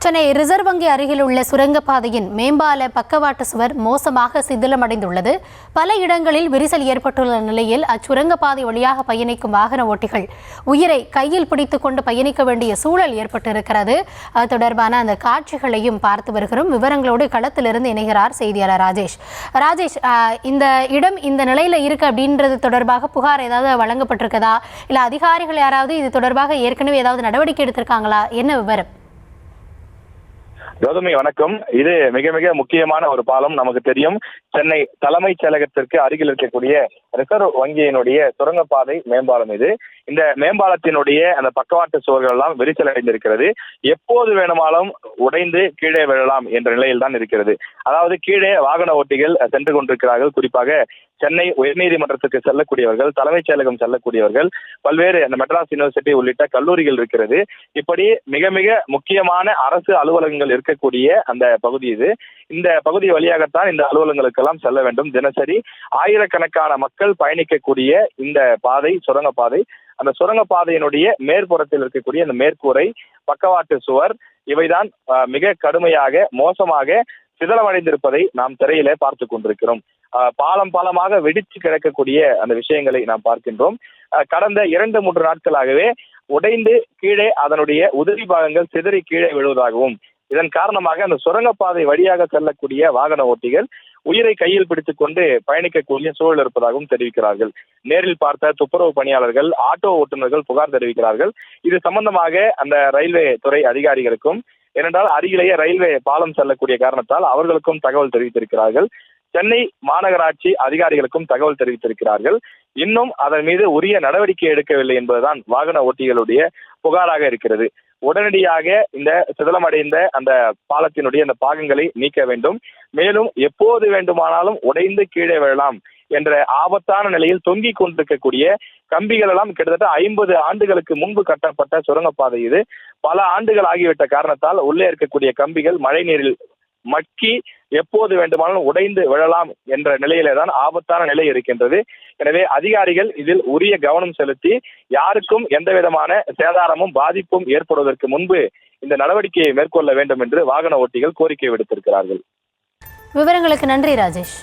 Chennai reserve வங்கி அருகில் உள்ள சுரங்கப்பாதையின் மேம்பால பக்கவாட்டு சுவர் மோசமாக சிதிலமடைந்துள்ளது. பல இடங்களில் விரிசல் ஏற்பட்டுள்ள நிலையில் அச்சுரங்கப்பாதை வழியாக பயணிக்கும் வாகன ஓட்டிகள் உயிரை கையில் பிடித்துக் கொண்டு பயணிக்க வேண்டிய சூழல் ஏற்பட்டிருக்கிறது. அது தொடர்பான அந்த காட்சிகளையும் பார்த்து வருகிறோம். விவரங்களோடு களத்திலிருந்து இணைகிறார் செய்தியாளர் ராஜேஷ். இந்த இடம் இந்த நிலையில இருக்கு அப்படின்றது தொடர்பாக புகார் ஏதாவது வழங்கப்பட்டிருக்கதா, இல்ல அதிகாரிகள் யாராவது இது தொடர்பாக ஏற்கனவே ஏதாவது நடவடிக்கை எடுத்திருக்காங்களா? என்ன விவரம்? கௌதமி வணக்கம். இது மிக மிக முக்கியமான ஒரு பாலம். நமக்கு தெரியும், சென்னை தலைமைச் செயலகத்திற்கு அருகில் இருக்கக்கூடிய ரிசர்வ் வங்கியினுடைய சுரங்கப்பாதை மேம்பாலம் இது. இந்த மேம்பாலத்தினுடைய அந்த பக்கவாட்டு சுவர்கள் எல்லாம் விரிசல் அடைந்திருக்கிறது. எப்போது வேணுமானாலும் உடைந்து கீழே விழலாம் என்ற நிலையில் தான் இருக்கிறது. அதாவது கீழே வாகன ஓட்டிகள் சென்று கொண்டிருக்கிறார்கள். குறிப்பாக சென்னை உயர்நீதிமன்றத்துக்கு செல்லக்கூடியவர்கள், தலைமைச் செயலகம் செல்லக்கூடியவர்கள், பல்வேறு அந்த மெட்ராஸ் யூனிவர்சிட்டி உள்ளிட்ட கல்லூரிகள் இருக்கிறது. இப்படி மிக மிக முக்கியமான அரசு அலுவலகங்கள் இருக்கக்கூடிய அந்த பகுதி இது. இந்த பகுதி வழியாகத்தான் இந்த அலுவலகங்களுக்கெல்லாம் செல்ல வேண்டும். தினசரி ஆயிரக்கணக்கான மக்கள் பயணிக்கக்கூடிய இந்த பாதை சுரங்கப்பாதை. அந்த சுரங்கப்பாதையினுடைய மேற்புறத்தில் இருக்கக்கூடிய அந்த மேற்கூரை, பக்கவாட்டு சுவர் இவைதான் மிக கடுமையாக மோசமாக சிதலமடைந்திருப்பதை நாம் திரையிலே பார்த்து கொண்டிருக்கிறோம். பாலமாக வெடித்து கிடக்கக்கூடிய அந்த விஷயங்களை நாம் பார்க்கின்றோம். கடந்த 2-3 நாட்களாகவே உடைந்து கீழே அதனுடைய உதிரி பாகங்கள் சிதறி கீழே விழுவதாகவும், இதன் காரணமாக அந்த சுரங்கப்பாதை வழியாக செல்லக்கூடிய வாகன ஓட்டிகள் உயிரை கையில் பிடித்துக் கொண்டு பயணிக்கக்கூடிய சூழல் இருப்பதாகவும் தெரிவிக்கிறார்கள். நேரில் பார்த்த துப்புரவு பணியாளர்கள், ஆட்டோ ஓட்டுநர்கள் புகார் தெரிவிக்கிறார்கள். இது சம்பந்தமாக அந்த ரயில்வே துறை அதிகாரிகளுக்கும், ஏனென்றால் அருகிலேயே ரயில்வே பாலம் செல்லக்கூடிய காரணத்தால் அவர்களுக்கும் தகவல் தெரிவித்திருக்கிறார்கள். சென்னை மாநகராட்சி அதிகாரிகளுக்கும் தகவல் தெரிவித்திருக்கிறார்கள். இன்னும் அதன் மீது உரிய நடவடிக்கை எடுக்கவில்லை என்பதுதான் வாகன ஓட்டிகளுடைய புகாராக இருக்கிறது. உடனடியாக இந்த சிதலமடைந்த அந்த பாலத்தினுடைய அந்த பாகங்களை நீக்க வேண்டும். மேலும் எப்போது வேண்டுமானாலும் உடைந்து கீழே விழலாம் என்ற ஆபத்தான நிலையில் தொங்கிக் கொண்டிருக்கக்கூடிய கம்பிகள் எல்லாம் கிட்டத்தட்ட 50 ஆண்டுகளுக்கு முன்பு கட்டப்பட்ட சுரங்கப்பாதை இது. பல ஆண்டுகள் ஆகிவிட்ட காரணத்தால் உள்ளே இருக்கக்கூடிய கம்பிகள் மழை நீரில் மக்கி எப்போது வேண்டுமானாலும் உடைந்து விழலாம் என்ற நிலையிலே தான் ஆபத்தான நிலை இருக்கின்றது. எனவே அதிகாரிகள் இதில் உரிய கவனம் செலுத்தி யாருக்கும் எந்த விதமான சேதாரமும் பாதிப்பும் ஏற்படுவதற்கு முன்பு இந்த நடவடிக்கையை மேற்கொள்ள வேண்டும் என்று வாகன ஓட்டிகள் கோரிக்கை விடுத்திருக்கிறார்கள். விவரங்களுக்கு நன்றி ராஜேஷ்.